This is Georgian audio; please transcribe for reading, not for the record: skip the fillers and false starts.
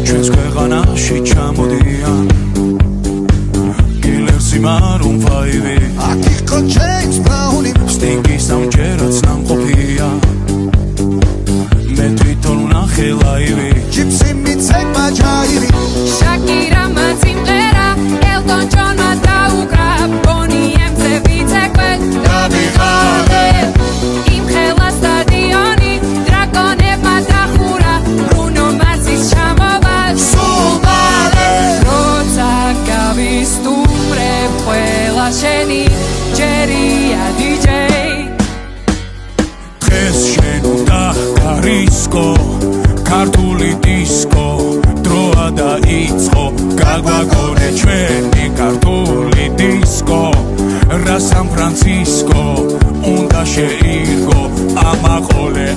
ჩვენს ქვეყანაში ჩამოდიან კილერსი მარუნ ფაივი აქ იყო ჯეიმს ბრაუნი სტინგის სამჯერაც ნამყოფია მე თვითონ ვნახე ლაივი ჯიპსი მიცემა ჯაივი შაკირამა სიმღერა ელტონ ჯონმა დაუკრა ბონი ემზე ვიცეკვე დავიღალე იმხელა სტადიონი დრაკონებმა დახურა ბრუნო მარსის ჩამოვა სულ მალე როცა გავისტუმრებ ყველა შენი ჯერია დიჯეი დღეს შენ უნდა გარისკო ქართული დისკო დროა დაიწყო გაგვაგონე ჩვენი ქართული დისკო რა სან ფრანცისკო უნდა შეირგო ამაყოლე